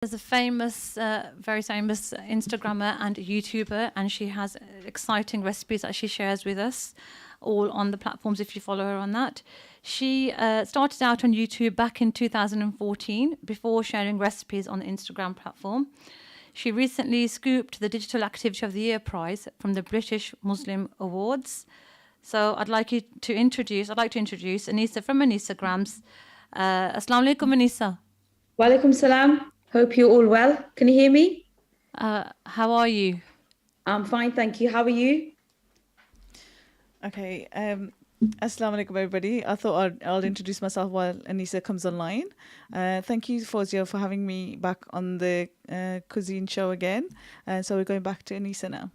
There's a famous, very famous Instagrammer and YouTuber, and she has exciting recipes that she shares with us, all on the platforms if you follow her on that. She started out on YouTube back in 2014 before sharing recipes on the Instagram platform. She recently scooped the Digital Activity of the Year prize from the British Muslim Awards. So I'd like to introduce Anisa from Anisagrams. Assalamu alaikum, Anisa. Walaikum salam. Hope you're all well. Can you hear me? How are you? I'm fine, thank you. How are you? Okay. Assalamu alaikum, everybody. I thought I'll introduce myself while Anisa comes online. Thank you, Fozia, for having me back on the Cuisine show again. So we're going back to Anisa now.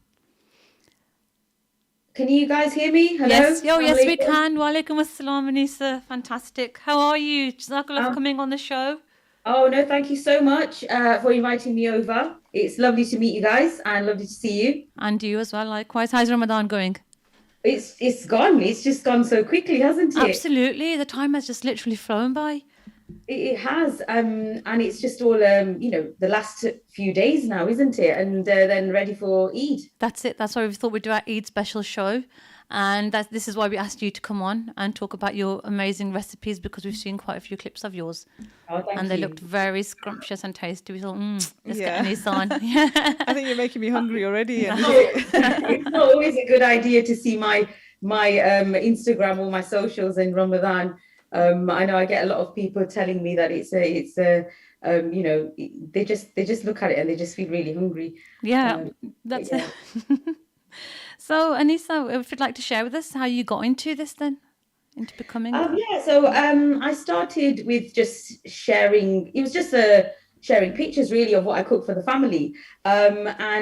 Can you guys hear me? Hello? Yes, yes, we can. Wa alaikum assalam, Anisa. Fantastic. How are you? Jazakallah for coming on the show. Oh, no, thank you so much for inviting me over. It's lovely to meet you guys and lovely to see you. And you as well, likewise. How's Ramadan going? It's gone. It's just gone so quickly, hasn't it? Absolutely. The time has just literally flown by. It has. And it's just all, the last few days now, isn't it? And then ready for Eid. That's it. That's why we thought we'd do our Eid special show. And this is why we asked you to come on and talk about your amazing recipes, because we've seen quite a few clips of yours. Oh, thank and they you. looked very scrumptious and tasty. We thought, let's Yeah. get Anisa on. I think you're making me hungry already. It's not always a good idea to see my Instagram or my socials in Ramadan. I know I get a lot of people telling me that they just look at it and they just feel really hungry. Yeah, that's it. So, Anisa, if you'd like to share with us how you got into this then, into becoming... So I started with just sharing, it was just sharing pictures really of what I cook for the family. I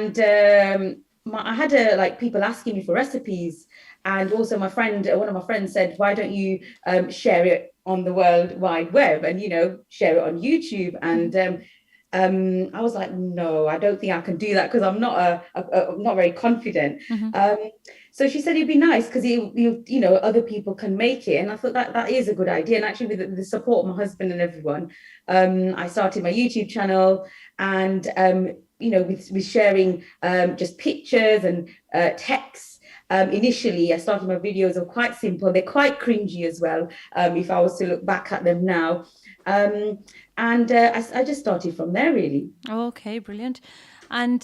had people asking me for recipes, and also one of my friends said, why don't you share it on the World Wide Web and, share it on YouTube? And I was like, no, I don't think I can do that because I'm not not very confident. Mm-hmm. So she said it'd be nice because other people can make it, and I thought that is a good idea. And actually, with the support of my husband and everyone, I started my YouTube channel, and with sharing just pictures and text. Initially, I started my videos are quite simple. They're quite cringy as well, if I was to look back at them now. I just started from there, really. Okay, brilliant. And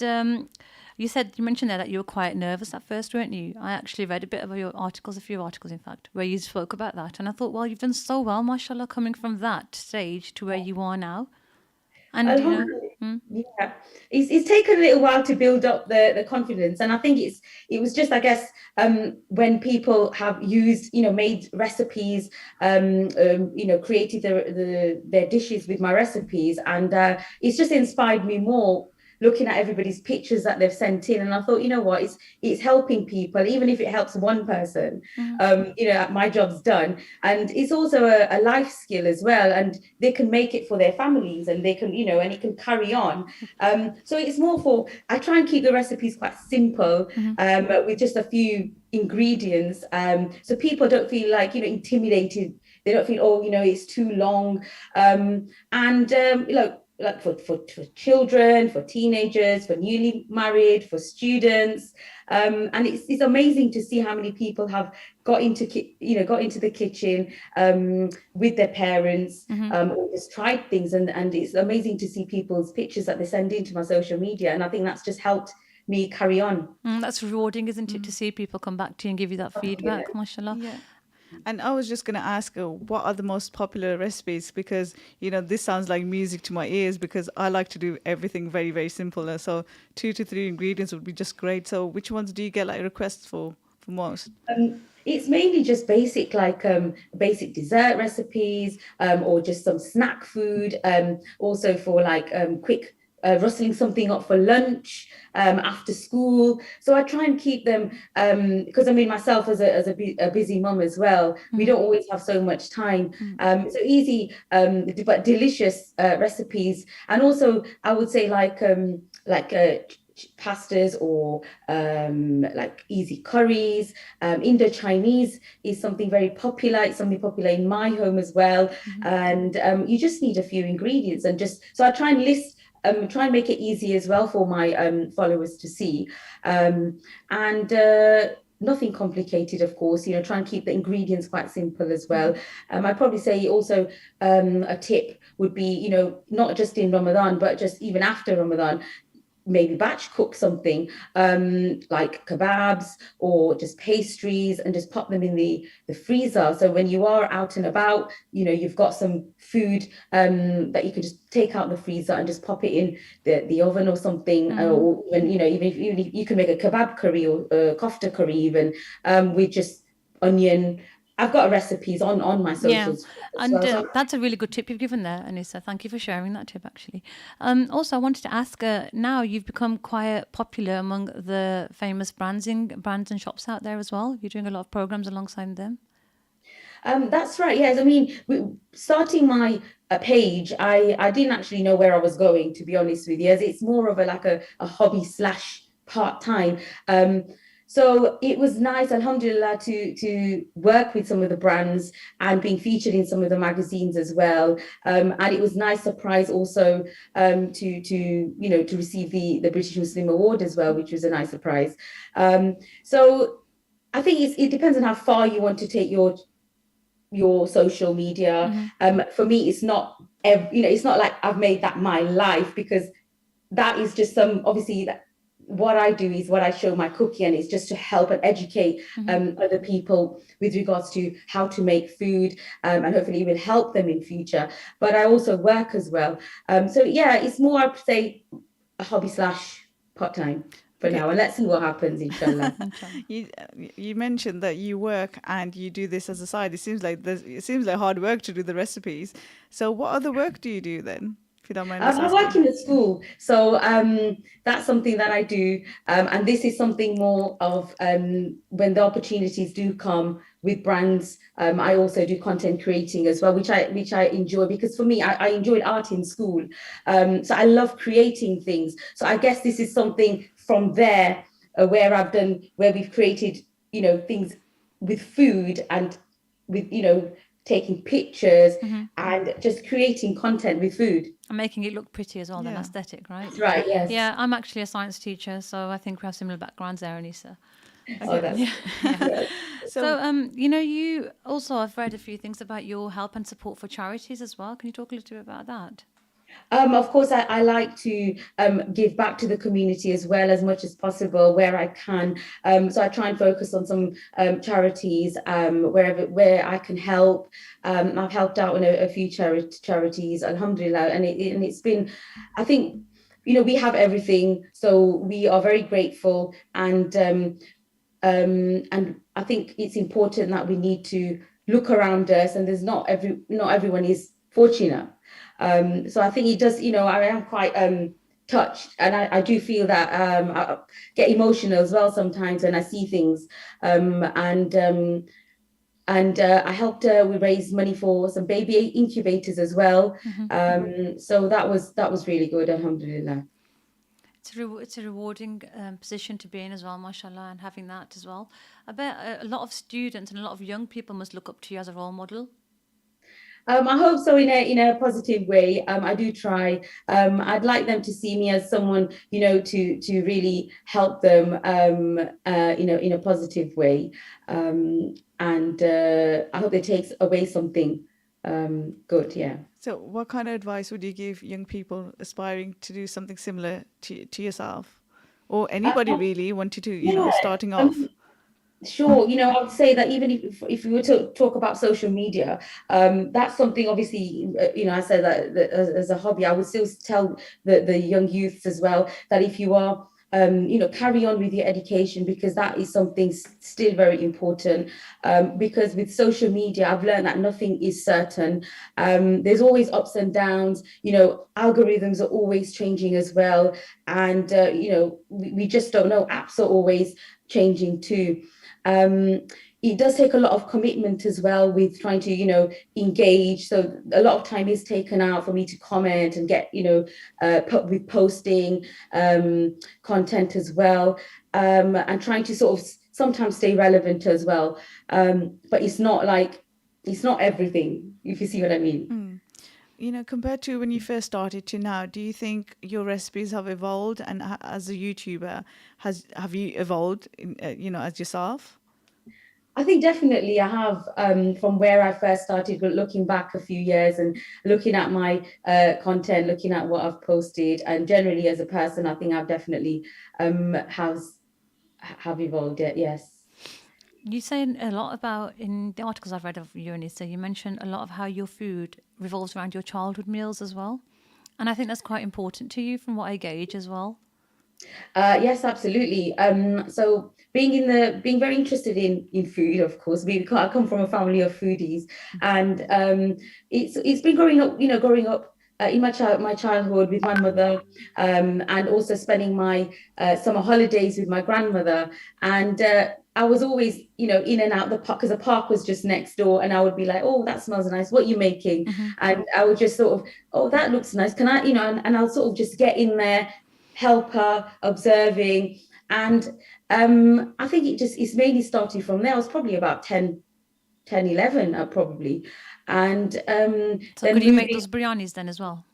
you mentioned there that you were quite nervous at first, weren't you? I actually read a bit of your articles, a few articles, in fact, where you spoke about that. And I thought, well, you've done so well, mashallah, coming from that stage to where you are now. And yeah, it's taken a little while to build up the confidence, and I think it was just, I guess, when people have used, made recipes, created their dishes with my recipes, and it's just inspired me more, looking at everybody's pictures that they've sent in, and I thought, what, it's helping people, even if it helps one person. My job's done, and it's also a life skill as well, and they can make it for their families, and they can, and it can carry on. So it's more I try and keep the recipes quite simple, with just a few ingredients, so people don't feel like, intimidated. They don't feel, it's too long, like for children, for teenagers, for newly married, for students, and it's amazing to see how many people have got into the kitchen with their parents, or just tried things, and it's amazing to see people's pictures that they send into my social media, and I think that's just helped me carry on. That's rewarding, isn't it, to see people come back to you and give you that feedback, mashallah. Yeah. And I was just going to ask, what are the most popular recipes? Because, this sounds like music to my ears, because I like to do everything very, very simple. So 2 to 3 ingredients would be just great. So which ones do you get requests for most? It's mainly just basic dessert recipes, or just some snack food. Also for quick rustling something up for lunch, after school. So I try and keep them, because myself as a busy mum as well, we don't always have so much time. So easy but delicious recipes, and also I would say pastas, or easy curries. Indo-Chinese is something very popular. It's something popular in my home as well. And you just need a few ingredients, and so I try and list try and make it easy as well for my followers to see. And nothing complicated, of course, try and keep the ingredients quite simple as well. I'd probably say also a tip would be, not just in Ramadan, but just even after Ramadan, maybe batch cook something like kebabs or just pastries and just pop them in the freezer. So when you are out and about, you've got some food that you can just take out the freezer and just pop it in the oven or something. Or when, even if you can make a kebab curry or kofta curry even with just onion. I've got recipes on my socials. And well. that's a really good tip you've given there, Anissa. Thank you for sharing that tip, actually. Also, I wanted to ask, now you've become quite popular among the famous brands and shops out there as well. You're doing a lot of programs alongside them. That's right. Yes, I mean, starting my page, I didn't actually know where I was going, to be honest with you. As it's more of a hobby / part-time. So it was nice, alhamdulillah, to work with some of the brands and being featured in some of the magazines as well. And it was nice surprise also to receive the British Muslim Award as well, which was a nice surprise. So I think it depends on how far you want to take your social media. For me, it's not it's not like I've made that my life, because that is just obviously what I do is what I show my cookie, and it's just to help and educate other people with regards to how to make food, and hopefully it will help them in future. But I also work as well. So yeah, it's more, I'd say, a hobby / part-time for now, and let's see what happens, inshallah. You mentioned that you work and you do this as a side. It seems like hard work to do the recipes. So what other work do you do then, if you don't mind us I asking? work in a school, so that's something that I do, and this is something more of when the opportunities do come with brands. I also do content creating as well, which I enjoy, because for me, I enjoyed art in school, so I love creating things. So I guess this is something from there where we've created things with food and with taking pictures and just creating content with food. And making it look pretty as well, then aesthetic, right? That's right, yes. Yeah, I'm actually a science teacher, so I think we have similar backgrounds there, Anissa. Oh, that's yeah. So, you also, I've read a few things about your help and support for charities as well. Can you talk a little bit about that? Of course, I like to give back to the community as well, as much as possible where I can. So I try and focus on some charities where I can help. I've helped out in a few charities, alhamdulillah, and it's been, I think, we have everything, so we are very grateful, and I think it's important that we need to look around us, and there's not everyone is fortunate. So I think it does, I am quite touched, and I do feel that I get emotional as well sometimes when I see things. And I helped we raise money for some baby incubators as well. So that was really good, alhamdulillah. It's a rewarding position to be in as well, mashallah, and having that as well. I bet a lot of students and a lot of young people must look up to you as a role model. I hope so, in a positive way. I do try. I'd like them to see me as someone, to really help them, in a positive way. And I hope it takes away something good. Yeah. So what kind of advice would you give young people aspiring to do something similar to yourself, or anybody really wanting to, starting off? Sure, I would say that even if we were to talk about social media, that's something, obviously, I said that as a hobby, I would still tell the young youths as well that if you are, carry on with your education, because that is something still very important. Because with social media, I've learned that nothing is certain. There's always ups and downs. Algorithms are always changing as well, and we just don't know. Apps are always changing too. It does take a lot of commitment as well with trying to, engage. So a lot of time is taken out for me to comment and get, with posting content as well, and trying to sort of sometimes stay relevant as well. But it's not everything, if you see what I mean. compared to when you first started to now, do you think your recipes have evolved? And as a YouTuber, have you evolved, as yourself? I think definitely I have, from where I first started, but looking back a few years and looking at my content, looking at what I've posted, and generally as a person, I think I've definitely have evolved it. Yes. You say a lot about, in the articles I've read of you, Anissa, you mentioned a lot of how your food revolves around your childhood meals as well. And I think that's quite important to you from what I gauge as well. Yes, absolutely. So being very interested in food, of course. I come from a family of foodies, and it's been growing up in my childhood with my mother, and also spending my summer holidays with my grandmother. And I was always, in and out the park, because the park was just next door, and I would be like, "Oh, that smells nice. What are you making?" And I would just sort of, "Oh, that looks nice. Can I?" And I'll sort of just get in there, help her, observing. And I think it's mainly starting from there. I was probably about 10, 11, probably. And So then could you make moving. those biryanis then as well?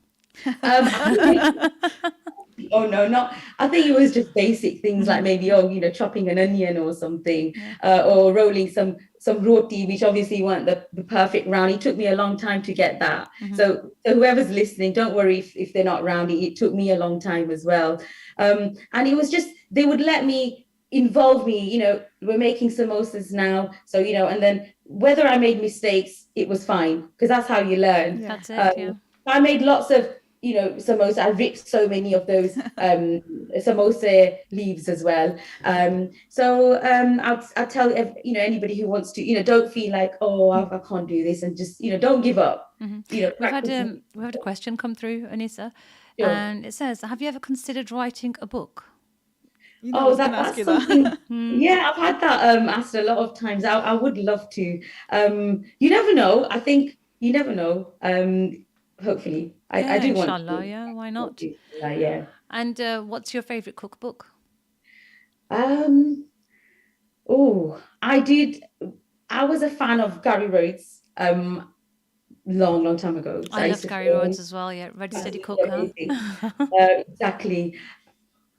Oh no, not. I think it was just basic things like maybe chopping an onion or something, or rolling some roti, which obviously weren't the perfect round. It took me a long time to get that. So whoever's listening, don't worry if they're not roundy. It took me a long time as well, and it was just they would let me involve me. We're making samosas now, so and then whether I made mistakes, it was fine because that's how you learn. Yeah. That's it, yeah. I made lots of samosa. I ripped so many of those samosa leaves as well. So I'd tell anybody who wants to, don't feel like, oh, I can't do this, and just don't give up. We've had a question come through, Anissa, Sure. and it says, "Have you ever considered writing a book?" I was going to ask That's you something. that. Yeah, I've had that asked a lot of times. I would love to. You never know. I think you never know. Hopefully, I do want inshallah, to. yeah, why not? Yeah. And what's your favorite cookbook? Oh, I was a fan of Gary Rhodes long time ago. So I used loved to Gary Rhodes as well, yeah. Ready, steady, cook, huh? amazing. Exactly.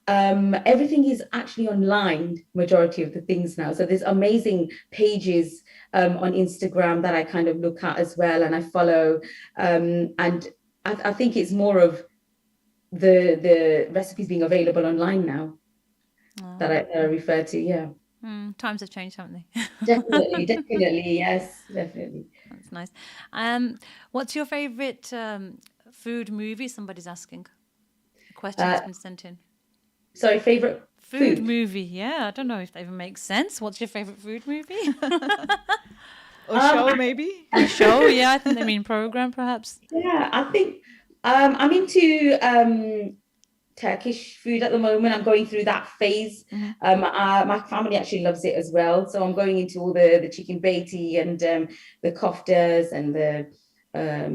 Everything is actually online, majority of the things now. So there's amazing pages on Instagram that I kind of look at as well, and I follow. And I think it's more of the recipes being available online now that I refer to. Yeah. Times have changed, haven't they? Definitely, yes, definitely. That's nice. What's your favorite food movie? Somebody's asking. A question has been sent in. Sorry, favorite Food movie, yeah. I don't know if that even makes sense. What's your favorite food movie? Or show, maybe? A show, yeah. I think they mean program, perhaps. Yeah, I think I'm into Turkish food at the moment. I'm going through that phase. My family actually loves it as well. So I'm going into all the chicken beiti and the koftas and the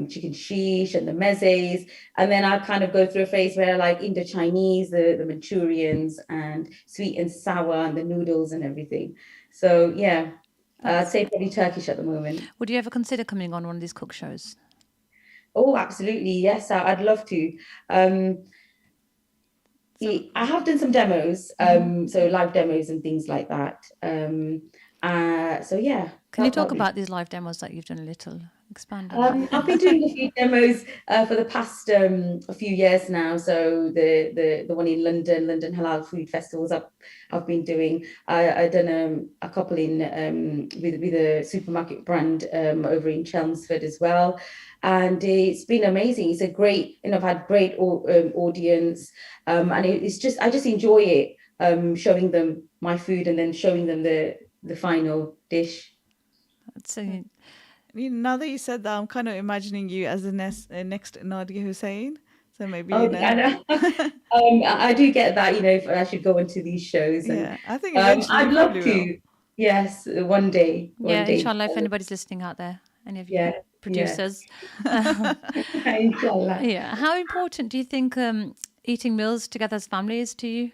chicken sheesh and the mezes. And then I kind of go through a phase where I like Indo-Chinese, the Manchurians and sweet and sour and the noodles and everything. So yeah, I'd say probably Turkish at the moment. Would you ever consider coming on one of these cook shows? Oh, absolutely. Yes, I'd love to. I have done some demos, so live demos and things like that. So yeah. Can you talk about these live demos that you've done a little? Expand on that. I've been doing a few demos for the past a few years now. So the one in London Halal Food Festivals, I've been doing. I done a couple in with a supermarket brand over in Chelmsford as well, and it's been amazing. It's a great, I've had great audience, and it's just I just enjoy it, showing them my food and then showing them the final dish. So, Now that you said that, I'm kind of imagining you as the next Nadia Hussain. So maybe, I know. I do get that, if I should go into these shows. And, yeah, I think eventually I'd you love probably to. will. Yes, one day. yeah, inshallah, if anybody's listening out there, any of you producers. Inshallah. Yeah. How important do you think eating meals together as family is to you?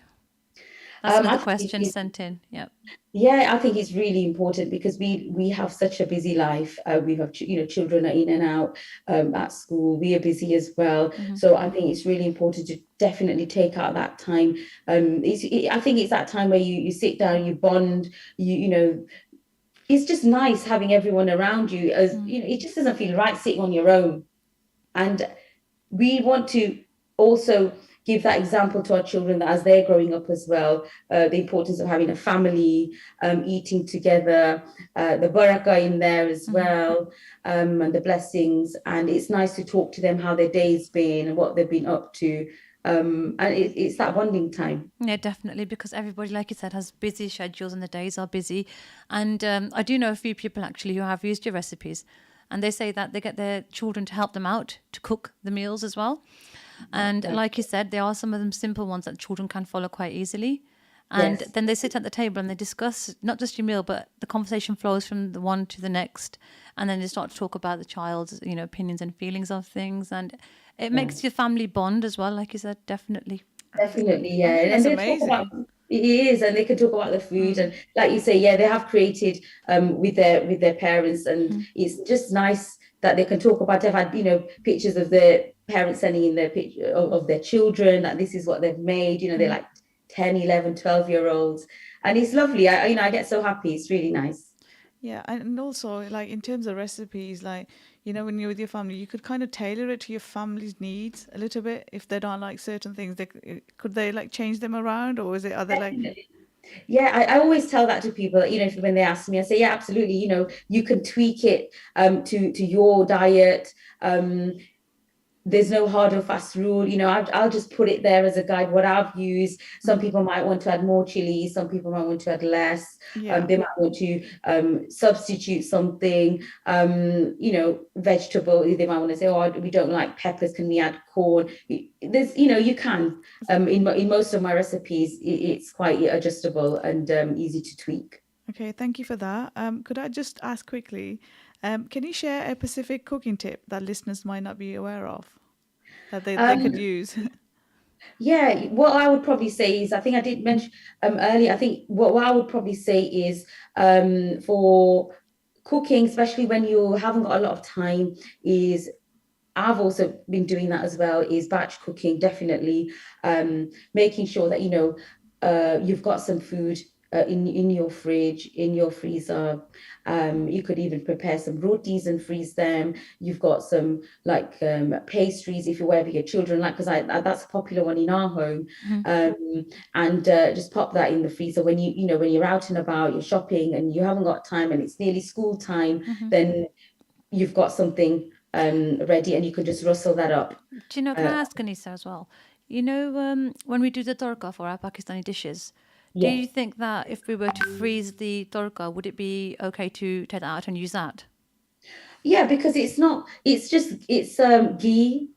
That's I another think question sent in. Yep. yeah, I think it's really important because we have such a busy life. We have children are in and out at school. We are busy as well, so I think it's really important to definitely take out that time. I think it's that time where you sit down, you bond, it's just nice having everyone around you. As it just doesn't feel right sitting on your own. And we want to also give that example to our children that as they're growing up as well, the importance of having a family, eating together, the barakah in there as well, and the blessings. And it's nice to talk to them how their day's been and what they've been up to. And it's that bonding time. Yeah, definitely, because everybody, like you said, has busy schedules and the days are busy. And I do know a few people actually who have used your recipes, and they say that they get their children to help them out to cook the meals as well. And like you said, there are some of them simple ones that children can follow quite easily. And Yes. then they sit at the table and they discuss not just your meal, but the conversation flows from the one to the next. And then they start to talk about the child's, opinions and feelings of things. And it makes your family bond as well, like you said, definitely. Definitely, I yeah. think And that's they talk about amazing. it is, and they can talk about the food, and like you say, yeah, they have created with their parents, and it's just nice that they can talk about. They've had pictures of their parents sending in their picture of their children, that this is what they've made. They're like 10, 11, 12-year-olds, and it's lovely. I get so happy. It's really nice. Yeah, and also like in terms of recipes, like when you're with your family, you could kind of tailor it to your family's needs a little bit. If they don't like certain things, could they like change them around, or is it other like Yeah, I always tell that to people, when they ask me, I say, yeah, absolutely. You can tweak it to your diet. There's no hard or fast rule. I'll just put it there as a guide, what I've used. Some people might want to add more chili, some people might want to add less. yeah? They might want to substitute something, vegetable. They might want to say, oh, we don't like peppers, can we add corn? You can. In most of my recipes, it's quite adjustable and easy to tweak. Okay, thank you for that. Could I just ask quickly, can you share a specific cooking tip that listeners might not be aware of that they could Um, use? Yeah, what I would probably say is, I think I did mention earlier, I think what I would probably say is for cooking, especially when you haven't got a lot of time, is I've also been doing that as well, is batch cooking, definitely. Making sure that, you've got some food in your fridge, in your freezer. You could even prepare some rotis and freeze them. You've got some like pastries if you're wherever your children like, because that's a popular one in our home. And just pop that in the freezer when when you're out and about, you're shopping and you haven't got time and it's nearly school time, then you've got something ready and you can just rustle that up. Do you know, can I ask Anissa as well? When we do the torka for our Pakistani dishes, do Yes. you think that if we were to freeze the torka, would it be okay to take that out and use that? Yeah, because it's ghee.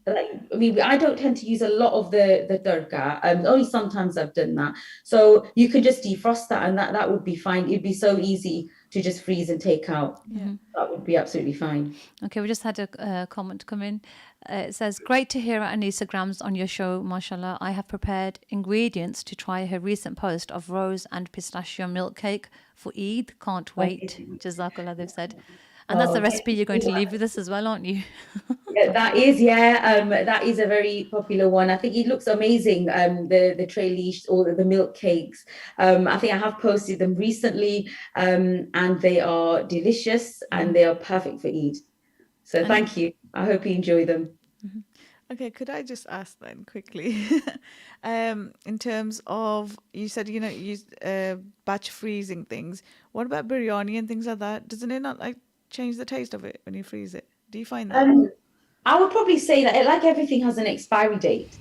Like, I mean, I don't tend to use a lot of the darka. Only sometimes I've done that. So you can just defrost that, and that would be fine. It'd be so easy to just freeze and take out. Yeah. That would be absolutely fine. Okay, we just had a comment come in. It says, great to hear Anissa Grams on your show, mashallah. I have prepared ingredients to try her recent post of rose and pistachio milk cake for Eid. Can't wait. Jazakallah, they've said. And that's Oh, the thank recipe you're going to you. leave with us as well, aren't you? Yeah, that is a very popular one. I think it looks amazing. The trailees or the milk cakes. I think I have posted them recently, and they are delicious and they are perfect for Eid. So And thank you. I hope you enjoy them. Okay, could I just ask then quickly, in terms of you said you use batch freezing things. What about biryani and things like that? Doesn't it not like change the taste of it when you freeze it? Do you find that? I would probably say that like everything has an expiry date.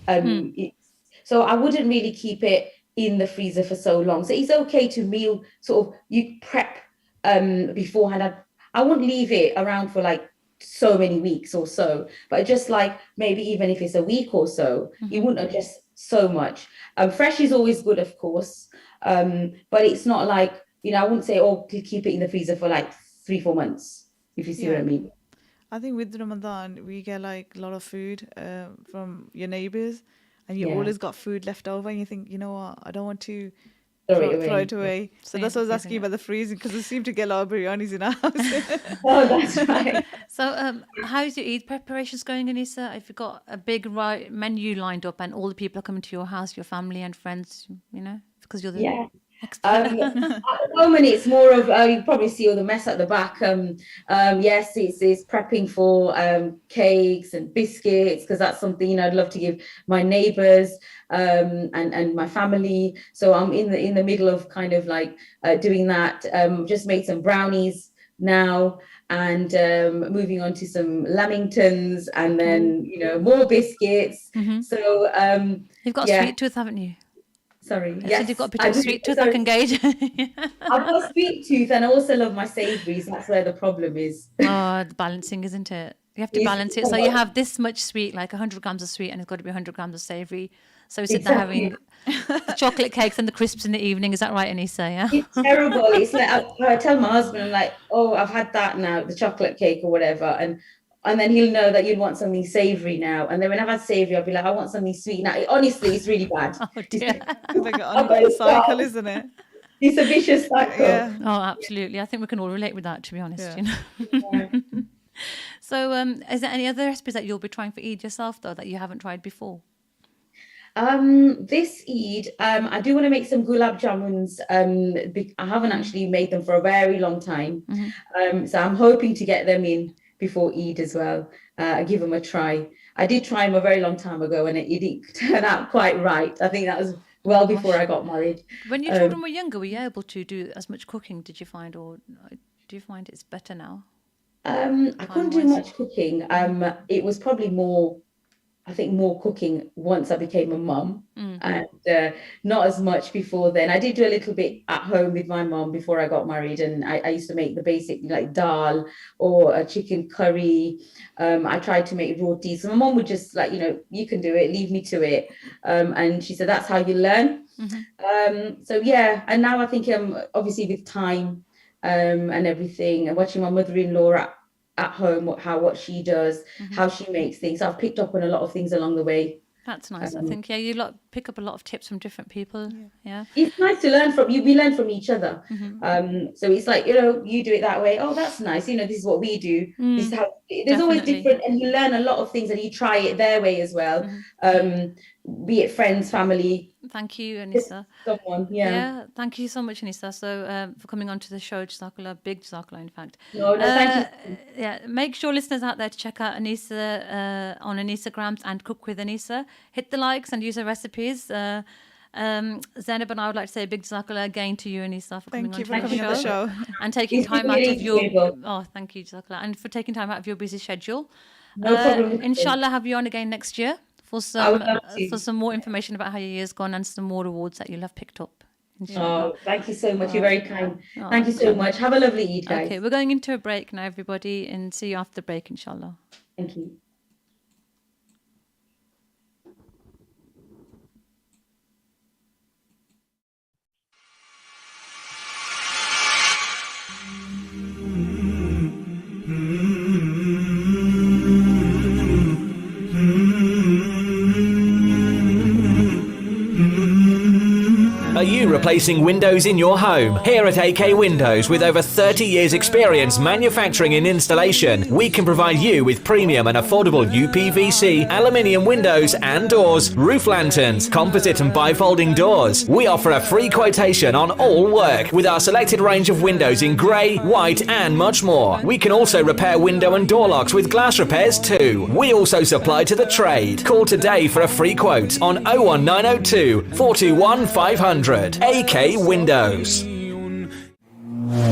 So I wouldn't really keep it in the freezer for so long. So it's okay to meal sort of you prep beforehand. I wouldn't leave it around for like so many weeks or so, but just like maybe even if it's a week or so, you wouldn't adjust so much. Fresh is always good, of course, but it's not like I wouldn't say keep it in the freezer for like 3-4 months, if you see what I Yeah. mean. I think with Ramadan, we get like a lot of food from your neighbors. and you Yeah. always got food left over, and you think, you know what, I don't want to Throw throw it it away. So that's what I was asking about the freezing, because we seem to get a lot of biryanis in our house. Oh, that's right. So, how's your Eid preparations going, Anissa? Have you got a big menu lined up and all the people are coming to your house, your family and friends, you know, because you're the Yeah. extra. At the moment, it's more of you probably see all the mess at the back. Yes, it's prepping for cakes and biscuits, because that's something, you know, I'd love to give my neighbors and my family. So I'm in the middle of kind of like doing that. Just made some brownies now, and moving on to some lamingtons, and then you know, more biscuits. So You've got a yeah. sweet tooth, haven't you? Sorry. I Yes, said you've got a bit I of a do. sweet tooth, Sorry. I can gauge. I've got a sweet tooth, and I also love my savouries. That's where the problem is. Oh, the balancing, isn't it? You have to It's balance it. so So you hard. have this much sweet, like 100 grams of sweet, and it's got to be 100 grams of savoury. So we sit there having the chocolate cakes and the crisps in the evening. Is that right, Anissa? Yeah. It's terrible. It's like I tell my husband, I'm like, oh, I've had that now, the chocolate cake or whatever, and then he'll know that you'd want something savoury now. And then when I've had savoury, I'll be like, I want something sweet. Now, honestly, it's really bad. Oh dear. It's like an ongoing cycle, isn't it? It's a vicious cycle. Yeah. Oh, absolutely. I think we can all relate with that, to be honest. Yeah. You know. Yeah. So, is there any other recipes that you'll be trying for Eid yourself, though, that you haven't tried before? This Eid, I do want to make some gulab jamuns. I haven't actually made them for a very long time. So I'm hoping to get them in before Eid as well. Give them a try. I did try them a very long time ago, and it didn't turn out quite right. I think that was well before I got married. When your children were younger, were you able to do as much cooking, did you find, or do you find it's better now? I couldn't do much cooking. It was probably more cooking once I became a mum, and not as much before then. I did do a little bit at home with my mum before I got married, and I used to make the basic like dal or a chicken curry. I tried to make rotis. So my mum would just like, you know, you can do it, leave me to it. And she said, that's how you learn. So yeah, and now I think obviously with time and everything, and watching my mother-in-law at home, what she does, how she makes things. I've picked up on a lot of things along the way. That's nice. I think, yeah, you pick up a lot of tips from different people. Yeah. It's nice to learn from you. We learn from each other. So it's like, you know, you do it that way. Oh, that's nice. You know, this is what we do. This is how. There's always different, and you learn a lot of things, and you try it their way as well. Be it friends, family. Thank you, Anissa. Someone, yeah. Thank you so much, Anissa. So for coming on to the show, Jazakallah, big Jazakallah, in fact. No, thank you. Yeah, make sure listeners out there to check out Anissa on Anissagrams and Cook with Anissa. Hit the likes and use her recipes. Zenab and I would like to say a big Jazakallah again to you, Anissa, for coming Thank you on for to coming on the show. and taking It's time been out really of your enjoyable. thank you, Jazakallah, and for taking time out of your busy schedule. No problem. Inshallah, have you on again next year for I would love to. some more information about how your year's gone and some more awards that you'll have picked up. Inshallah. Oh, thank you so much. You're very kind. Thank you so much. Have a lovely Eid, guys. Okay, we're going into a break now, everybody, and see you after the break, inshallah. Thank you. Are you replacing windows in your home? Here at AK Windows, with over 30 years experience manufacturing and installation, we can provide you with premium and affordable UPVC, aluminium windows and doors, roof lanterns, composite and bifolding doors. We offer a free quotation on all work with our selected range of windows in grey, white and much more. We can also repair window and door locks with glass repairs too. We also supply to the trade. Call today for a free quote on 01902 421 500. AK Windows.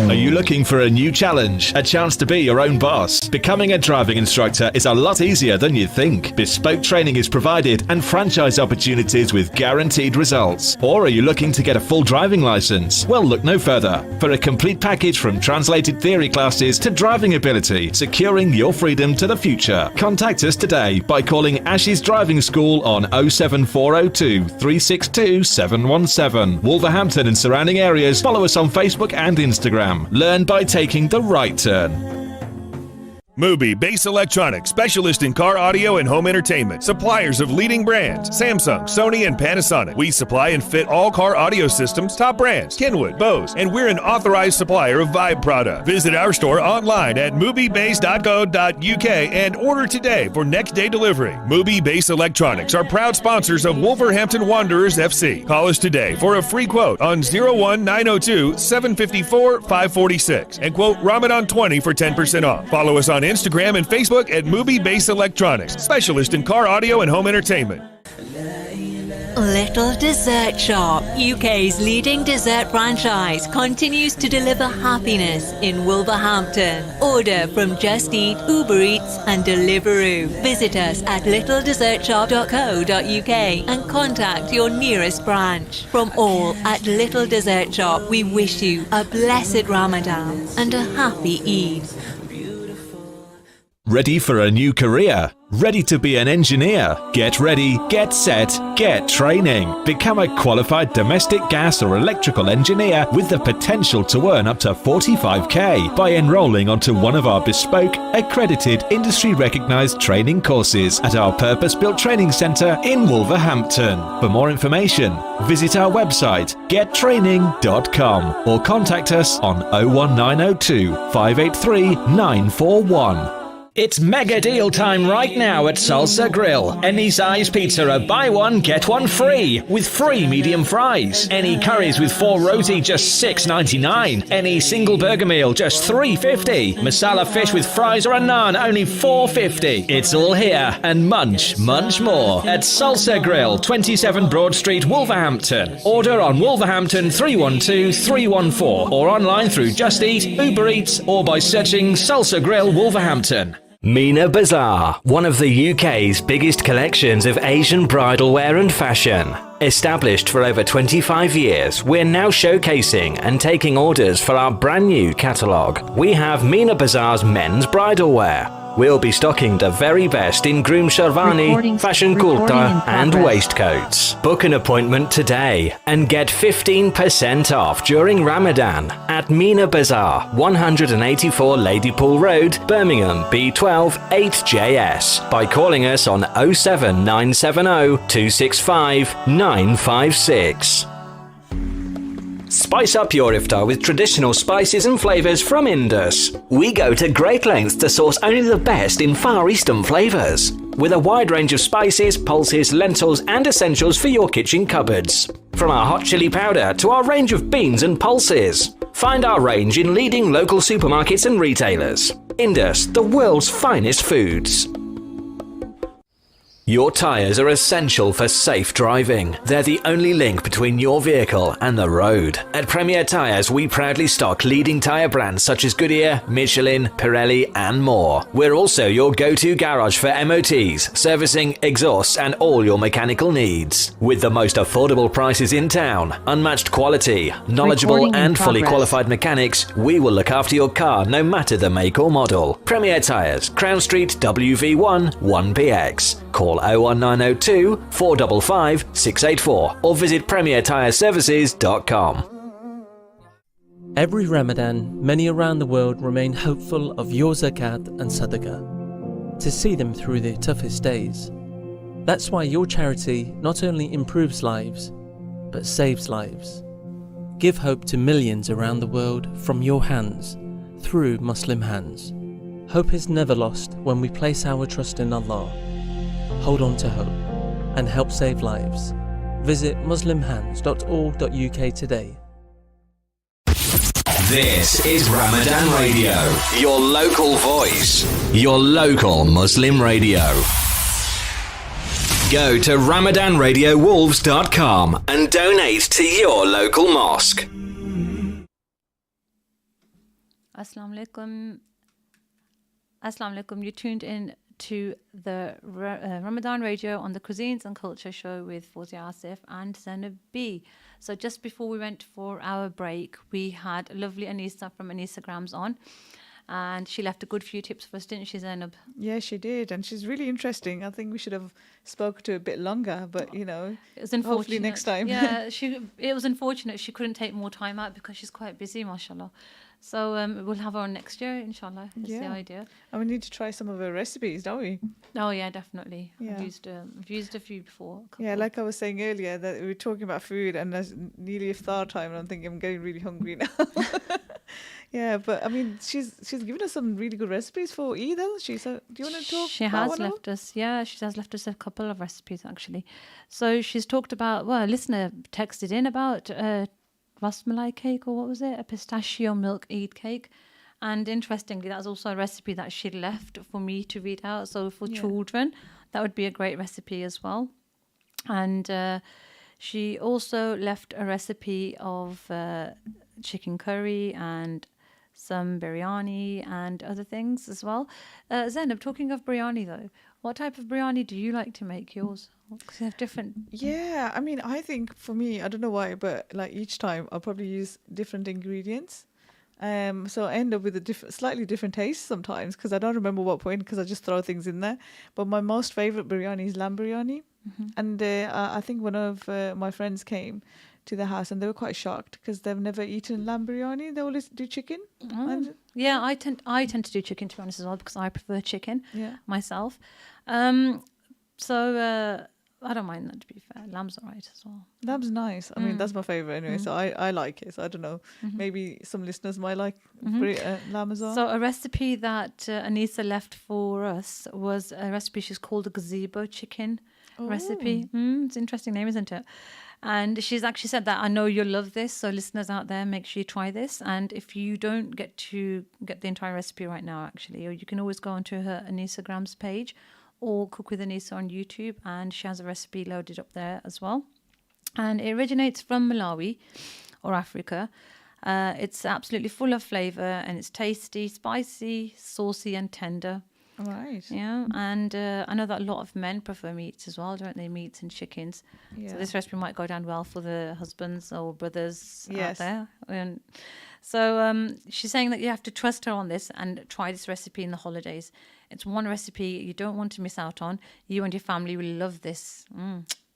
Are you looking for a new challenge? A chance to be your own boss? Becoming a driving instructor is a lot easier than you think. Bespoke training is provided and franchise opportunities with guaranteed results. Or are you looking to get a full driving license? Well, look no further. For a complete package from translated theory classes to driving ability, securing your freedom to the future. Contact us today by calling Ashes Driving School on 07402 362 717. Wolverhampton and surrounding areas. Follow us on Facebook and Instagram. Learn by taking the right turn. Mubi Bass Electronics, specialist in car audio and home entertainment. Suppliers of leading brands, Samsung, Sony, and Panasonic. We supply and fit all car audio systems, top brands, Kenwood, Bose, and we're an authorized supplier of Vibe product. Visit our store online at mubibass.co.uk and order today for next day delivery. Mubi Bass Electronics are proud sponsors of Wolverhampton Wanderers FC. Call us today for a free quote on 01902 754 546 and quote Ramadan 20 for 10% off. Follow us on Instagram and Facebook at Mubi Bass Electronics, specialist in car audio and home entertainment. Little Dessert Shop, UK's leading dessert franchise, continues to deliver happiness in Wolverhampton. Order from Just Eat, Uber Eats and Deliveroo. Visit us at littledessertshop.co.uk and contact your nearest branch. From all at Little Dessert Shop, we wish you a blessed Ramadan and a happy Eid. Ready for a new career? Ready to be an engineer? Get ready, get set, get training. Become a qualified domestic gas or electrical engineer with the potential to earn up to 45k by enrolling onto one of our bespoke, accredited, industry-recognised training courses at our purpose-built training centre in Wolverhampton. For more information, visit our website gettraining.com or contact us on 01902 583 941. It's mega deal time right now at Salsa Grill. Any size pizza, buy one, get one free, with free medium fries. Any curries with 4 roti, just $6.99. Any single burger meal, just $3.50. Masala fish with fries or a naan, only $4.50. It's all here and much more at Salsa Grill, 27 Broad Street, Wolverhampton. Order on Wolverhampton 312-314 or online through Just Eat, Uber Eats or by searching Salsa Grill Wolverhampton. Mina Bazaar, one of the UK's biggest collections of Asian bridal wear and fashion. Established for over 25 years, we're now showcasing and taking orders for our brand new catalogue. We have Mina Bazaar's men's bridal wear. We'll be stocking the very best in groom sherwani, fashion kurta and waistcoats. Book an appointment today and get 15% off during Ramadan at Mina Bazaar, 184 Ladypool Road, Birmingham, B12 8JS by calling us on 07970 265 956. Spice up your iftar with traditional spices and flavours from Indus. We go to great lengths to source only the best in Far Eastern flavours, with a wide range of spices, pulses, lentils and essentials for your kitchen cupboards. From our hot chili powder to our range of beans and pulses. Find our range in leading local supermarkets and retailers. Indus, the world's finest foods. Your tyres are essential for safe driving. They're the only link between your vehicle and the road. At Premier Tyres, we proudly stock leading tyre brands such as Goodyear, Michelin, Pirelli and more. We're also your go-to garage for MOTs, servicing, exhausts and all your mechanical needs. With the most affordable prices in town, unmatched quality, knowledgeable and fully qualified mechanics, we will look after your car no matter the make or model. Premier Tyres, Crown Street, WV1 1PX. Call 01902 455 684 or visit premiertyreservices.com. Every Ramadan, many around the world remain hopeful of your zakat and sadaqah, to see them through their toughest days. That's why your charity not only improves lives, but saves lives. Give hope to millions around the world from your hands, through Muslim hands. Hope is never lost when we place our trust in Allah. Hold on to hope and help save lives. Visit muslimhands.org.uk today. This is Ramadan Radio, your local voice, your local Muslim radio. Go to ramadanradiowolves.com and donate to your local mosque. Assalamu alaikum. Assalamu alaikum. You tuned in to the Ramadan Radio on the Cuisines and Culture Show with Fozia Asif and Zenab B. So just before we went for our break, we had lovely Anisa from Anisagrams on, and she left a good few tips for us, didn't she, Zenab? Yeah, she did, and she's really interesting. I think we should have spoken to her a bit longer, but you know, it was unfortunate. Hopefully next time. Yeah, it was unfortunate she couldn't take more time out because she's quite busy, mashallah. So we'll have her on next year, inshallah. Is the Yeah. idea. And we need to try some of her recipes, don't we? Oh yeah, definitely. Yeah. I've used a few before. A Yeah, couple. like I was saying earlier, that we were talking about food, and there's nearly iftar time, and I'm thinking I'm getting really hungry now. Yeah, but I mean, she's given us some really good recipes for Eid, hasn't she? So do you want to talk? She about has one of left us, yeah, she has left us a couple of recipes actually. So she's talked about, well, a listener texted in about rasmalai cake, or what was it? A pistachio milk Eid cake. And interestingly, that's also a recipe that she left for me to read out. So for children, that would be a great recipe as well. And she also left a recipe of chicken curry and some biryani and other things as well. Zenab, talking of biryani though, what type of biryani do you like to make yours? Because they have different. Yeah, I mean, I think for me, I don't know why, but like each time I'll probably use different ingredients. So I end up with a slightly different taste sometimes because I don't remember what point because I just throw things in there. But my most favorite biryani is lamb biryani. And I think one of my friends came to the house and they were quite shocked because they've never eaten lamb biryani. They always do chicken. And, Yeah, I tend to do chicken, to be honest, as well, because I prefer chicken myself. So I don't mind that, to be fair. Lamb's all right as well. lamb's nice. I mean, that's my favorite anyway. So I like it. So I don't know. Maybe some listeners might like lamb as well. So a recipe that Anisa left for us was a recipe she's called a gazebo chicken recipe. It's an interesting name, isn't it? And she's actually said that I know you'll love this. So listeners out there, make sure you try this. And if you don't get to get the entire recipe right now, actually, or you can always go onto her Anisagrams page or Cook with Anisa on YouTube, and she has a recipe loaded up there as well. And it originates from Malawi or Africa. It's absolutely full of flavour and it's tasty, spicy, saucy and tender. Right. Yeah, and I know that a lot of men prefer meats as well, don't they? Meats and chickens. Yeah. So this recipe might go down well for the husbands or brothers out Yes. there. And so she's saying that you have to trust her on this and try this recipe in the holidays. It's one recipe you don't want to miss out on. You and your family will love this.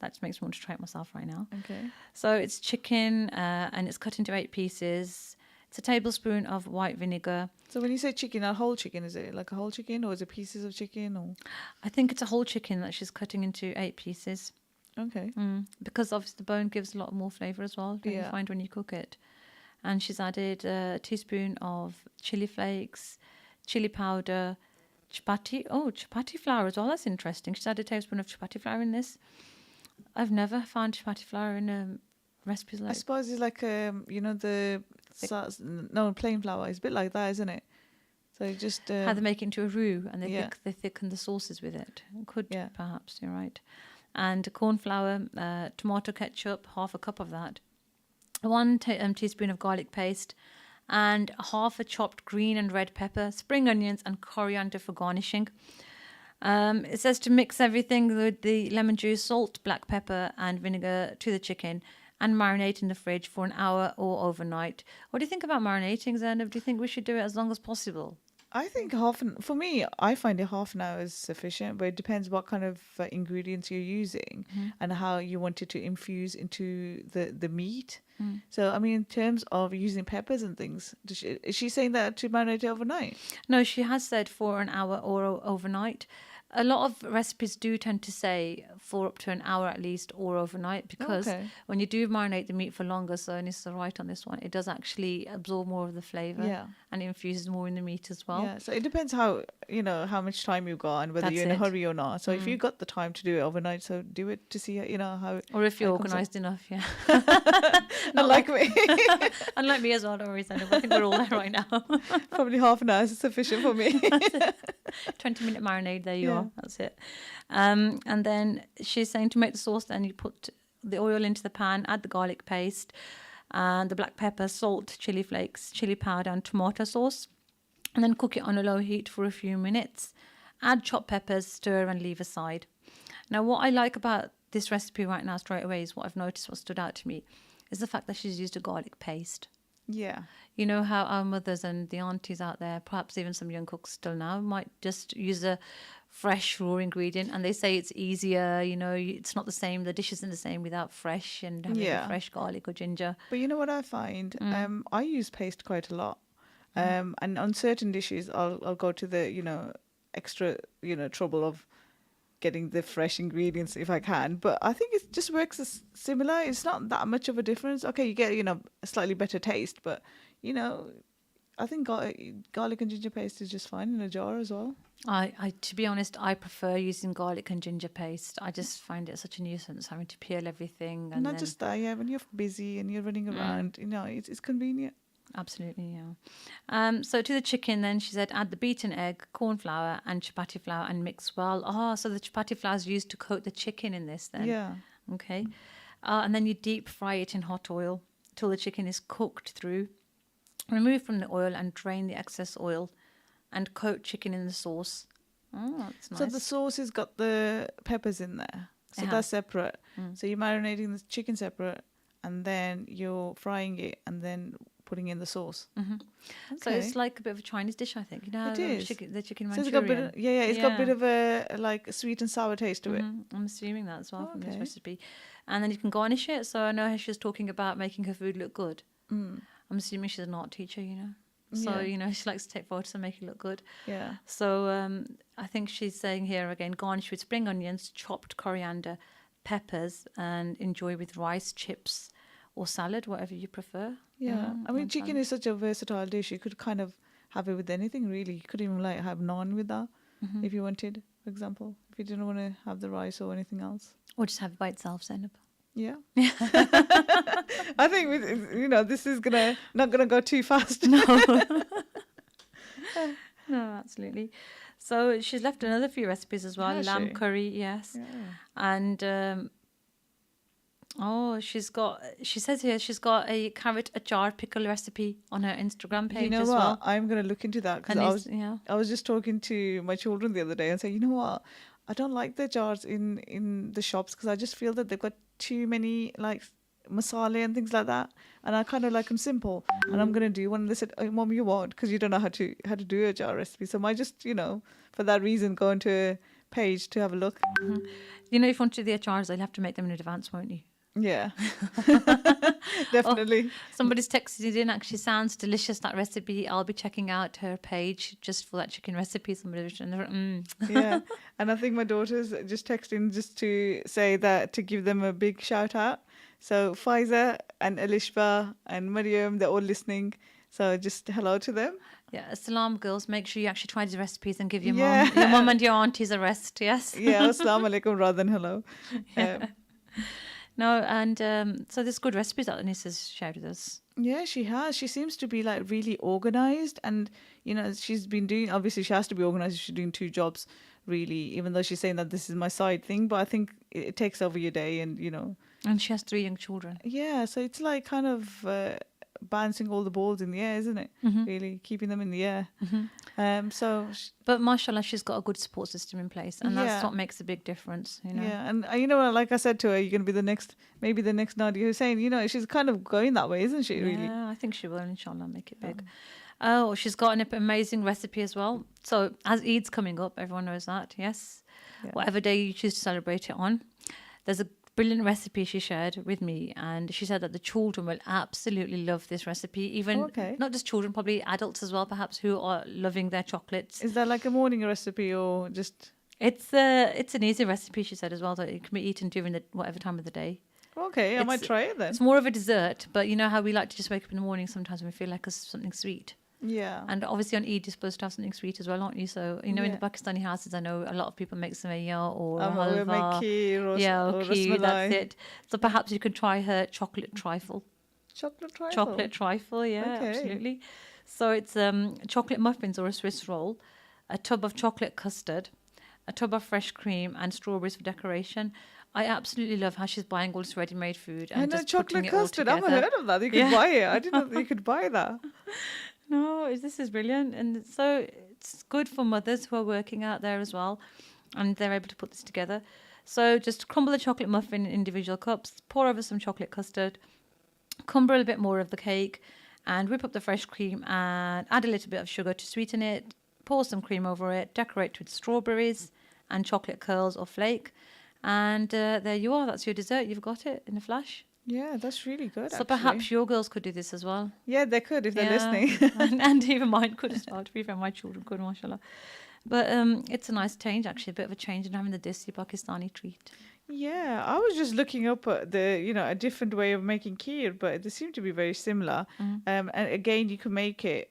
That just makes me want to try it myself right now. Okay. So it's chicken and it's cut into 8 pieces. It's a tablespoon of white vinegar. So when you say chicken, a whole chicken, is it like a whole chicken or is it pieces of chicken or? I think it's a whole chicken that she's cutting into 8 pieces. Okay. Because obviously the bone gives a lot more flavour as well, don't you find when you cook it. And she's added a teaspoon of chili flakes, chili powder, chapati flour as well. That's interesting. She's added a tablespoon of chapati flour in this. I've never found chapati flour in recipes I like. suppose it's like plain flour. It's a bit like that, isn't it? So you just How they make it into a roux and yeah. they thicken the sauces with it. Could Yeah. perhaps, you're right. And corn flour, tomato ketchup, half a cup of that. 1 teaspoon of garlic paste, and half a chopped green and red pepper, spring onions, and coriander for garnishing. It says to mix everything with the lemon juice, salt, black pepper, and vinegar to the chicken and marinate in the fridge for an hour or overnight. What do you think about marinating, Zenab? Do you think we should do it as long as possible? I think for me, I find it half an hour is sufficient, but it depends what kind of ingredients you're using and how you want it to infuse into the meat. So, I mean, in terms of using peppers and things, is she saying that to marinate it overnight? No, she has said for an hour or overnight. A lot of recipes do tend to say for up to an hour at least or overnight, because when you do marinate the meat for longer, so Anissa right on this one, it does actually absorb more of the flavour and it infuses more in the meat as well. Yeah, so it depends how much time you've got and whether That's you're in a it. hurry or not. So if you've got the time to do it overnight, so do it to see how. Or if you're how it comes organised enough, yeah. out. Unlike me, Unlike me as well, don't worry, Zenab. I think we're all there right now. probably half an hour is sufficient for me. 20-minute marinade, there you are. That's it. And then she's saying to make the sauce, then you put the oil into the pan, add the garlic paste, and the black pepper, salt, chili flakes, chili powder, and tomato sauce. And then cook it on a low heat for a few minutes. Add chopped peppers, stir, and leave aside. Now, what I like about this recipe right now straight away is what I've noticed, what stood out to me, is the fact that she's used a garlic paste. Yeah. You know how our mothers and the aunties out there, perhaps even some young cooks still now, might just use a fresh raw ingredient, and they say it's easier, it's not the same, the dish isn't the same without fresh and having the fresh garlic or ginger. But you know what I find? I use paste quite a lot. And on certain dishes, I'll go to the, extra, trouble of getting the fresh ingredients if I can. But I think it just works as similar. It's not that much of a difference. Okay, you get, a slightly better taste, but, I think garlic and ginger paste is just fine in a jar as well. I to be honest, I prefer using garlic and ginger paste. I just find it such a nuisance having to peel everything. And not then, just that, yeah, when you're busy and you're running around, it's convenient. absolutely, yeah. So to the chicken, then she said, add the beaten egg, corn flour, and chapati flour, and mix well. Oh, so the chapati flour is used to coat the chicken in this, then. Yeah. Okay. And then you deep fry it in hot oil till the chicken is cooked through. Remove from the oil and drain the excess oil, and coat chicken in the sauce. Oh, that's nice. So the sauce has got the peppers in there. So that's separate. So you're marinating the chicken separate, and then you're frying it, and then putting in the sauce. So it's like a bit of a Chinese dish, I think. It is. The chicken So Manchurian. it's got a bit of, it's got a bit of a like sweet and sour taste to it. I'm assuming that as well from this recipe. And then you can garnish it. So I know she was talking about making her food look good. I'm assuming she's an art teacher, So, she likes to take photos and make it look good. Yeah. So I think she's saying here again, garnish with spring onions, chopped coriander, peppers, and enjoy with rice, chips, or salad, whatever you prefer. Yeah. I mean, chicken is such a versatile dish. You could kind of have it with anything, really. You could even have naan with that if you wanted, for example, if you didn't want to have the rice or anything else. Or just have it by itself, Zenab. Yeah. I think this is not gonna go too fast. No. No, absolutely. So she's left another few recipes as well. Has Lamb she? curry, yes. Yeah. And she says here she's got a carrot achar pickle recipe on her Instagram page as what? well. I'm gonna look into that because And I was just talking to my children the other day and saying, you know what? I don't like the jars in the shops because I just feel that they've got too many like masala and things like that, and I kind of like them simple. And I'm gonna do one. And they said, "Oh, Mom, you won't because you don't know how to do a jar recipe." So I might just for that reason go into a page to have a look. If you want to do the achars, you'll have to make them in advance, won't you? Yeah, definitely. Somebody's texted in. Actually, sounds delicious, that recipe. I'll be checking out her page just for that chicken recipe. Somebody Yeah, and I think my daughter's just texting just to say that to give them a big shout out. So Fozia and Elishba and Mariam, they're all listening. So just hello to them. Yeah, Salam girls, make sure you actually try these recipes and give your mom and your aunties a rest, yes? Yeah, assalamu alaikum rather than hello. No, and so there's good recipes that Anissa's shared with us. Yeah, she has. She seems to be like really organized, and she's been doing. Obviously, she has to be organized. She's doing 2 jobs, really. Even though she's saying that this is my side thing, but I think it takes over your day, and And she has 3 young children. Yeah, so it's like kind of bouncing all the balls in the air, isn't it? Really keeping them in the air. But mashallah, she's got a good support system in place, and that's what makes a big difference. Yeah, and like I said to her, you're going to be maybe the next Nadia Hussein. She's kind of going that way, isn't she? Really? Yeah, I think she will. Inshallah, make it big. Oh, she's got an amazing recipe as well. So as Eid's coming up, everyone knows that. Yes, whatever day you choose to celebrate it on, there's a brilliant recipe she shared with me, and she said that the children will absolutely love this recipe. Even not just children, probably adults as well, perhaps, who are loving their chocolates. Is that like a morning recipe or just? It's an easy recipe, she said as well, that it can be eaten during whatever time of the day. Okay, I might try it then. It's more of a dessert, but you know how we like to just wake up in the morning sometimes when we feel like it's something sweet. Yeah. And obviously on Eid you're supposed to have something sweet as well, aren't you? So, in the Pakistani houses, I know a lot of people make samaya or halwa. Make kheer or kheer, that's it. So perhaps you could try her chocolate trifle. Chocolate trifle? Chocolate trifle, yeah, absolutely. So it's chocolate muffins or a Swiss roll, a tub of chocolate custard, a tub of fresh cream, and strawberries for decoration. I absolutely love how she's buying all this ready-made food. And just chocolate putting it all custard. I've together. heard of that. You could buy it. I didn't know you could buy that. No, this is brilliant. And so it's good for mothers who are working out there as well. And they're able to put this together. So just crumble the chocolate muffin in individual cups, pour over some chocolate custard, crumble a bit more of the cake, and whip up the fresh cream and add a little bit of sugar to sweeten it. Pour some cream over it, decorate with strawberries and chocolate curls or flake. And there you are. That's your dessert. You've got it in a flash. Yeah, that's really good. So actually. perhaps your girls could do this as well. Yeah, they could if they're listening. and even mine could as well. To be fair, my children could, mashallah. But it's a nice change, actually, a bit of a change in having the desi Pakistani treat. Yeah, I was just looking up a different way of making kheer, but they seem to be very similar. And again, you can make it.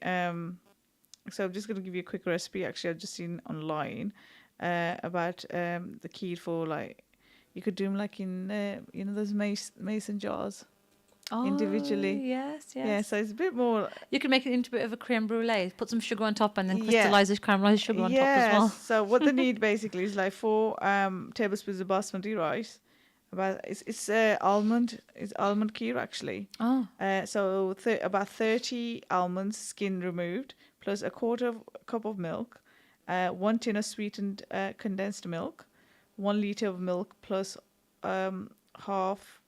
So I'm just going to give you a quick recipe. Actually, I've just seen online about the kheer for like you could do them like in those mason jars individually. Yes. Yeah, so it's a bit more. You can make it into a bit of a creme brulee. Put some sugar on top and then crystallize the caramelized sugar on top as well. So what they need basically is like 4 tablespoons of basmati rice. It's almond kheer actually. So about 30 almonds, skin removed, plus a quarter of a cup of milk, 1 tin of sweetened condensed milk, 1 liter of milk plus half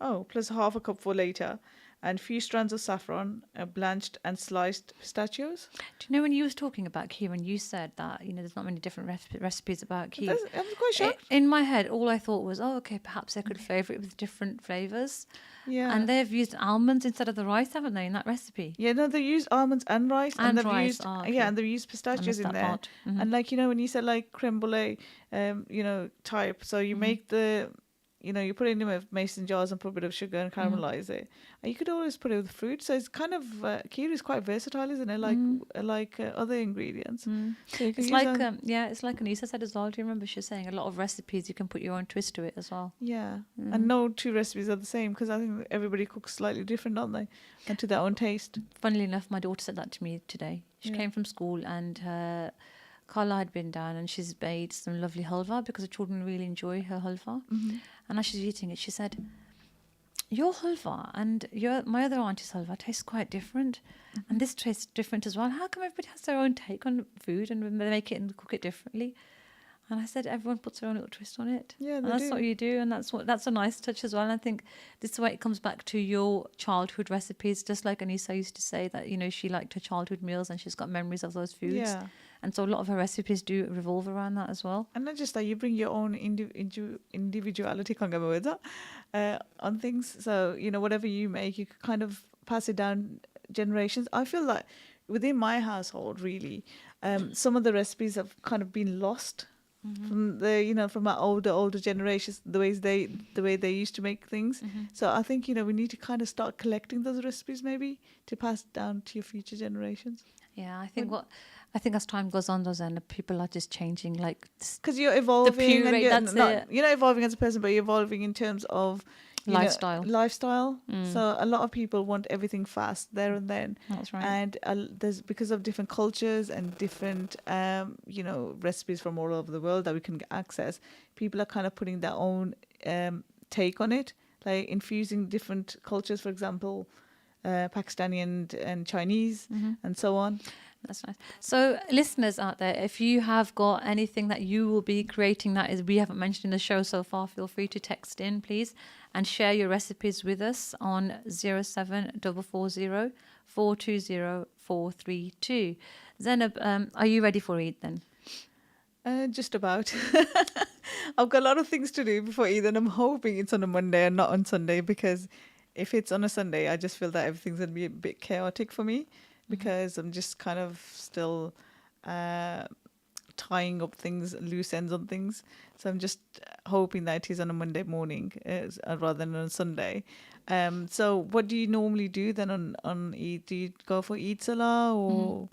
a cup for later, and few strands of saffron, blanched and sliced pistachios. Do you know when you was talking about kheer and you said that, there's not many different recipes about kheer? I'm quite shocked. In my head, all I thought was, perhaps I could flavour it with different flavours. Yeah. And they've used almonds instead of the rice, haven't they, in that recipe? Yeah, no, they use almonds and rice. And they've rice, used, okay. Yeah, and they've used pistachios in there. And like, when you said like creme brulee, type, so you make the... you put it in a mason jars and put a bit of sugar and caramelize it. And you could always put it with fruit. So it's kind of kheer is quite versatile, isn't it? Like other ingredients. So it's like it's like Anisa said as well. Do you remember she was saying a lot of recipes you can put your own twist to it as well? Yeah, and no two recipes are the same because I think everybody cooks slightly different, don't they? And to their own taste. Funnily enough, my daughter said that to me today. She came from school and her Carla had been down and she's made some lovely halva because the children really enjoy her halva. And as she's eating it, she said, your halva and my other auntie's halva tastes quite different. And this tastes different as well. How come everybody has their own take on food and they make it and cook it differently? And I said, everyone puts their own little twist on it. Yeah, and that's what you do. And that's a nice touch as well. And I think this is why it comes back to your childhood recipes, just like Anisa used to say that, she liked her childhood meals and she's got memories of those foods. Yeah. And so a lot of her recipes do revolve around that as well. And not just that, you bring your own individuality, can't get my words out, on things. So, whatever you make, you could kind of pass it down generations. I feel like within my household, really, some of the recipes have kind of been lost. From from our older generations, the way they used to make things. So I think we need to kind of start collecting those recipes maybe to pass down to your future generations. Yeah, I think as time goes on, and people are just changing, like because you're evolving. The puree, you're not evolving as a person, but you're evolving in terms of lifestyle. So a lot of people want everything fast there and then. That's right. And there's because of different cultures and different recipes from all over the world that we can access. People are kind of putting their own take on it, like infusing different cultures, for example, Pakistani and Chinese and so on. That's nice. So listeners out there, if you have got anything that you will be creating that is we haven't mentioned in the show so far, feel free to text in, please, and share your recipes with us on 07440 420 432. Zenab, are you ready for Eid then? Just about. I've got a lot of things to do before Eid, and I'm hoping it's on a Monday and not on Sunday, because if it's on a Sunday, I just feel that everything's going to be a bit chaotic for me, because I'm just kind of still tying up things, loose ends on things. So I'm just hoping that it is on a Monday morning rather than on a Sunday. So what do you normally do then on Eid? Do you go for Eid Salah or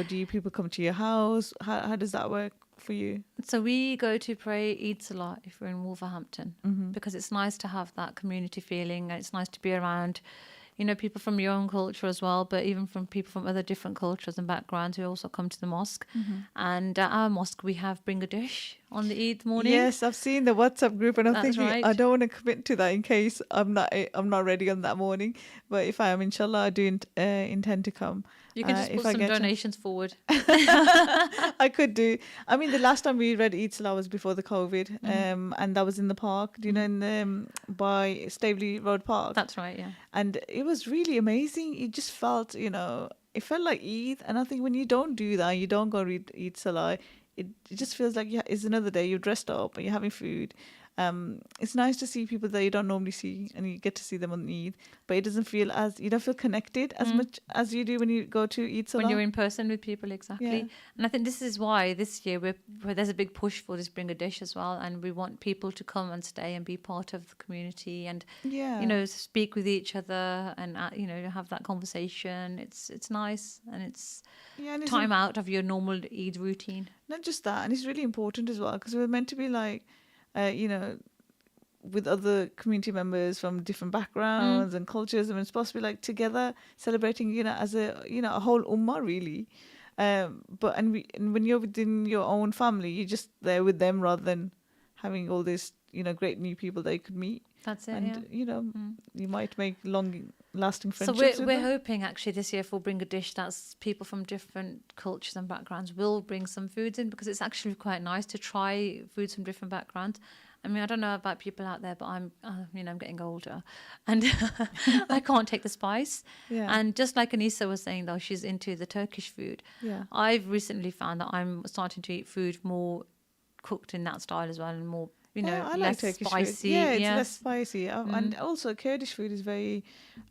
do people come to your house? How does that work for you? So we go to pray Eid Salah if we're in Wolverhampton, because it's nice to have that community feeling, and it's nice to be around people from your own culture as well, but even from people from other different cultures and backgrounds who also come to the mosque. And at our mosque, we have bring a dish on the Eid morning. Yes, I've seen the WhatsApp group, and I'm thinking right. I don't want to commit to that in case I'm not ready on that morning. But if I am, inshallah, I do intend to come. You can just put some donations forward. I could do. I mean, the last time we read Eid Salah was before the COVID, and that was in the park. Do you know, by Staveley Road Park? That's right, yeah. And it was really amazing. It just felt, it felt like Eid. And I think when you don't do that, you don't go read Eid Salah, it just feels like it's another day. You're dressed up and you're having food. it's nice to see people that you don't normally see, and you get to see them on Eid, but it doesn't feel you don't feel connected as much as you do when you go to Eid Salah. When you're in person with people, exactly. Yeah. And I think this is why this year where there's a big push for this Bring a Dish as well, and we want people to come and stay and be part of the community, and speak with each other, and have that conversation. It's nice, and it's time out of your normal Eid routine. Not just that, and it's really important as well, because we're meant to be like, with other community members from different backgrounds and cultures, and we're supposed to be like together celebrating, as a a whole ummah really. But when you're within your own family, you're just there with them rather than having all these great new people that you could meet. That's it. And you might make long-lasting So friendships. we're hoping actually this year for Bring a Dish that people from different cultures and backgrounds will bring some foods in, because it's actually quite nice to try foods from different backgrounds. I mean, I don't know about people out there, but I'm getting older, and I can't take the spice. Yeah. And just like Anissa was saying, though, she's into the Turkish food. Yeah. I've recently found that I'm starting to eat food more cooked in that style as well, and more, I like less Turkish spicy. food. Yeah, it's less spicy. And also Kurdish food is very,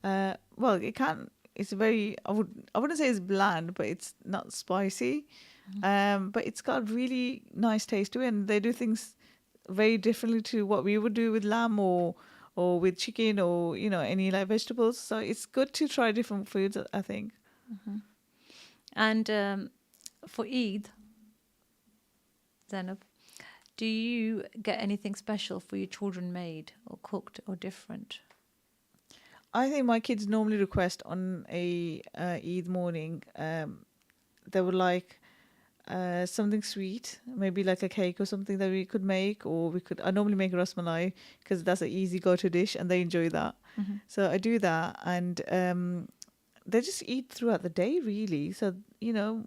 it's very, I wouldn't say it's bland, but it's not spicy. But it's got really nice taste to it, and they do things very differently to what we would do with lamb or with chicken or any like vegetables. So it's good to try different foods, I think. And for Eid, Zenab, do you get anything special for your children made or cooked or different? I think my kids normally request on a Eid morning, they would like something sweet, maybe like a cake or something that we could make, or I normally make ras malai because that's an easy go-to dish and they enjoy that. So I do that, and they just eat throughout the day really. So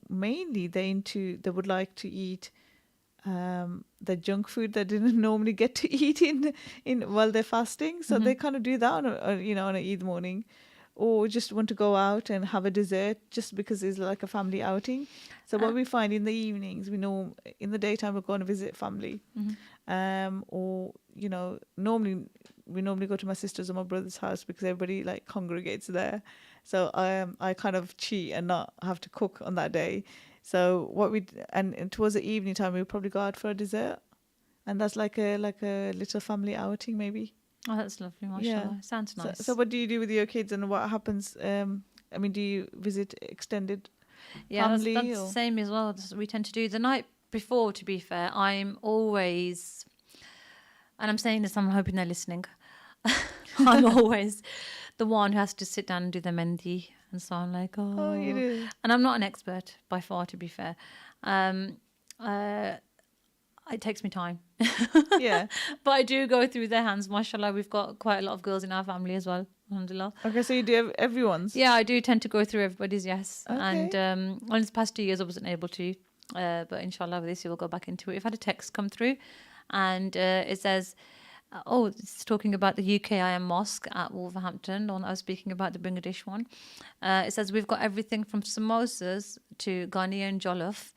mainly they would like to eat the junk food that didn't normally get to eat in while they're fasting. So they kind of do that on an Eid morning, or just want to go out and have a dessert just because it's like a family outing. So what we find in the evenings, in the daytime we're going to visit family, or normally we go to my sister's or my brother's house because everybody like congregates there. So I kind of cheat and not have to cook on that day. So and towards the evening time we'll probably go out for a dessert, and that's like a little family outing maybe. Oh, that's lovely, mashallah. Sounds nice. So what do you do with your kids, and what happens? Do you visit extended family? That's the same as well. That's what we tend to do. The night before, to be fair, I'm always, and I'm saying this, I'm hoping they're listening, I'm always the one who has to sit down and do the mendi. And so I'm like, oh, you do. And I'm not an expert by far, to be fair. It takes me time. Yeah. But I do go through their hands. Mashallah, we've got quite a lot of girls in our family as well. Alhamdulillah. Okay, so you do everyone's? Yeah, I do tend to go through everybody's, yes. Okay. And on this past 2 years, I wasn't able to. But inshallah, this year we'll go back into it. We've had a text come through, and it says, it's talking about the UKIM mosque at Wolverhampton. The one I was speaking about, the Bring a Dish one. It says, we've got everything from samosas to Ghanaian jollof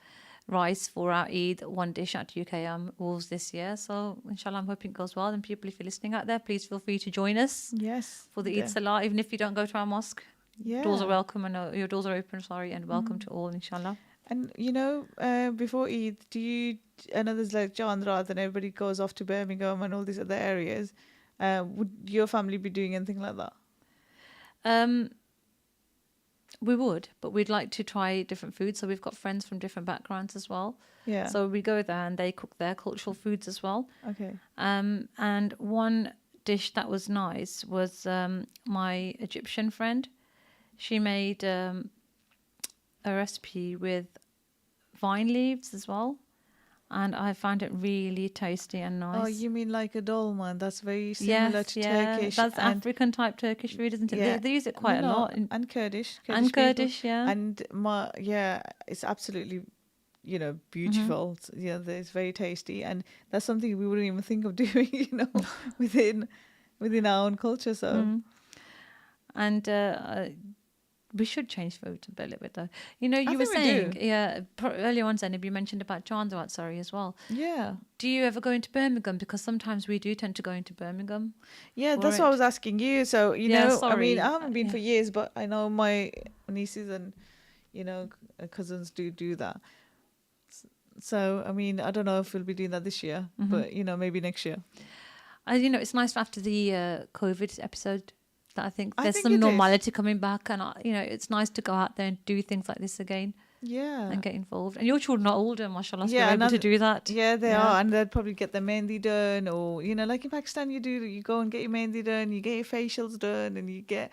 rice for our Eid, one dish at UKIM Wolves this year. So inshallah, I'm hoping it goes well. And people, if you're listening out there, please feel free to join us. Yes. For the Eid Salah, even if you don't go to our mosque. Yeah. Doors are welcome, and your doors are open, and welcome to all, inshallah. And before Eid, I know there's like John Rath and everybody goes off to Birmingham and all these other areas. Would your family be doing anything like that? We would, but we'd like to try different foods. So we've got friends from different backgrounds as well. Yeah. So we go there and they cook their cultural foods as well. Okay. And one dish that was nice was my Egyptian friend. She made a recipe with vine leaves as well, and I found it really tasty and nice. Oh, you mean like a dolman? That's very similar to Turkish. That's African type Turkish food, isn't it? Yeah. They use it quite a lot. And Kurdish. Kurdish, yeah. And it's absolutely, beautiful. It's very tasty, and that's something we wouldn't even think of doing, within our own culture. So, and We should change food a little bit, though. You know, I you were think we saying, do. earlier on, Zenab, you mentioned about Chandrat, sorry, as well. Yeah. Do you ever go into Birmingham? Because sometimes we do tend to go into Birmingham. Yeah, for that's what I it. was asking you. So, Yeah, I mean, sorry. I haven't been Yeah. for years, but I know my nieces and, cousins do that. So, I mean, I don't know if we'll be doing that this year, but, maybe next year. It's nice after the COVID episode that I think I there's think some it is. normality coming back, and it's nice to go out there and do things like this again Yeah. and get involved. And your children are older, mashallah, so Yeah, they're able to and do that. Yeah, they are, and they'll probably get their mehndi done, or like in Pakistan, you go and get your mehndi done, you get your facials done, and you get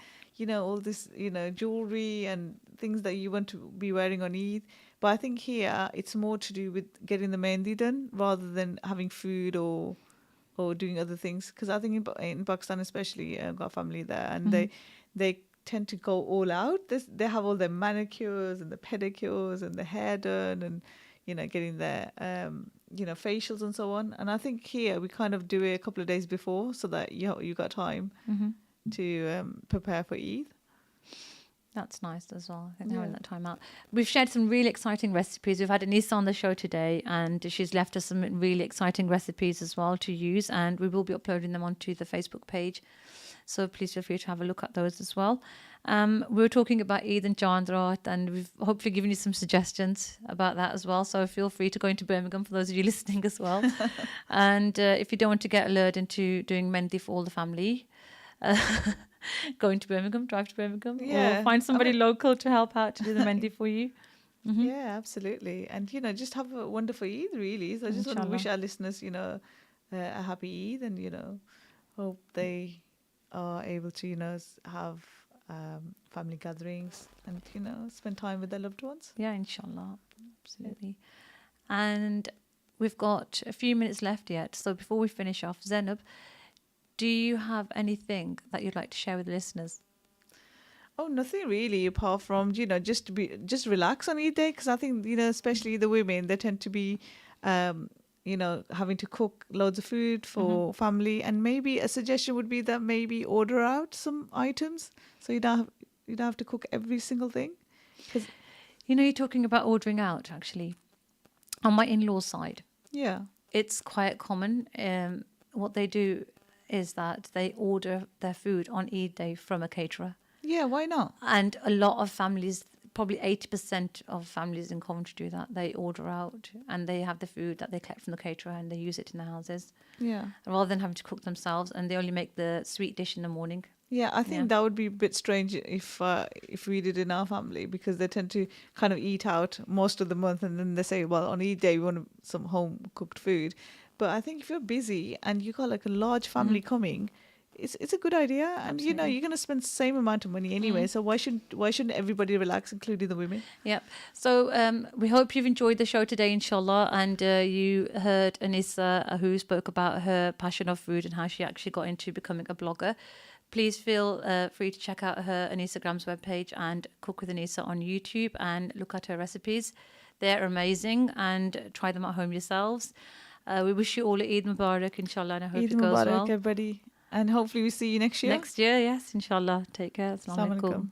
all this jewelry and things that you want to be wearing on Eid. But I think here it's more to do with getting the mehndi done rather than having food or doing other things. Because I think in Pakistan especially, I've got family there, and they tend to go all out. They have all their manicures and the pedicures and the hair done, and getting their facials and so on. And I think here we kind of do it a couple of days before, so that you got time to prepare for Eid. That's nice as well. I think having that time out. We've shared some really exciting recipes. We've had Anisa on the show today, and she's left us some really exciting recipes as well to use, and we will be uploading them onto the Facebook page. So please feel free to have a look at those as well. We were talking about Eid and Chandrat, and we've hopefully given you some suggestions about that as well. So feel free to go into Birmingham for those of you listening as well. And if you don't want to get lured into doing Mehndi for all the family, go into Birmingham, drive to Birmingham, or find somebody local to help out to do the Mehndi for you. Yeah, absolutely. And, just have a wonderful Eid, really. So I just want to wish our listeners, a happy Eid, and, hope they are able to, have family gatherings and, spend time with their loved ones. Yeah, inshallah. Absolutely. And we've got a few minutes left yet. So before we finish off, Zenab, do you have anything that you'd like to share with the listeners? Oh, nothing really, apart from just relax on Eid day, because I think especially the women, they tend to be having to cook loads of food for family, and maybe a suggestion would be that maybe order out some items so you don't have to cook every single thing. Cause you're talking about ordering out. Actually, on my in-laws' side, it's quite common. What they do is that they order their food on Eid day from a caterer. Yeah, why not? And a lot of families, probably 80% of families in Coventry do that. They order out and they have the food that they collect from the caterer and they use it in the houses. Yeah. Rather than having to cook themselves, and they only make the sweet dish in the morning. Yeah, I think that would be a bit strange if we did in our family, because they tend to kind of eat out most of the month, and then they say, well, on Eid day we want some home cooked food. But I think if you're busy and you got like a large family coming, it's a good idea. And you're going to spend the same amount of money anyway. So why shouldn't everybody relax, including the women? Yep. So we hope you've enjoyed the show today, inshallah. And you heard Anisa, who spoke about her passion of food and how she actually got into becoming a blogger. Please feel free to check out her Anisa Gram's webpage and Cook with Anisa on YouTube and look at her recipes. They're amazing, and try them at home yourselves. We wish you all Eid Mubarak, inshallah, and I hope Eid it goes Mubarak, well. everybody. And hopefully we see you next year. Next year, yes, inshallah. Take care. Assalamu alaikum.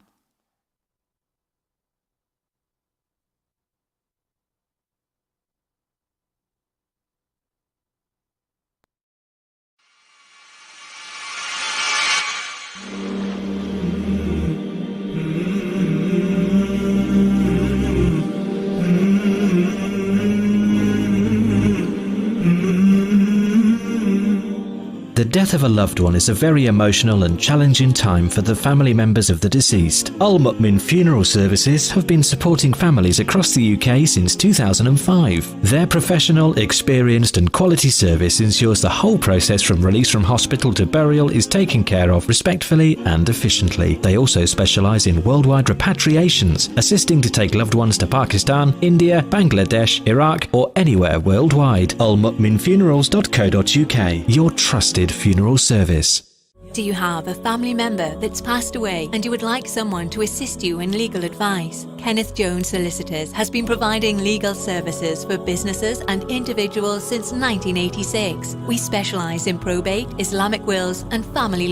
The death of a loved one is a very emotional and challenging time for the family members of the deceased. Al Mu'min Funeral Services have been supporting families across the UK since 2005. Their professional, experienced and quality service ensures the whole process from release from hospital to burial is taken care of respectfully and efficiently. They also specialise in worldwide repatriations, assisting to take loved ones to Pakistan, India, Bangladesh, Iraq or anywhere worldwide. almu'minfunerals.co.uk, your trusted funeral service. Do you have a family member that's passed away and you would like someone to assist you in legal advice? Kenneth Jones Solicitors has been providing legal services for businesses and individuals since 1986. We specialise in probate, Islamic wills and family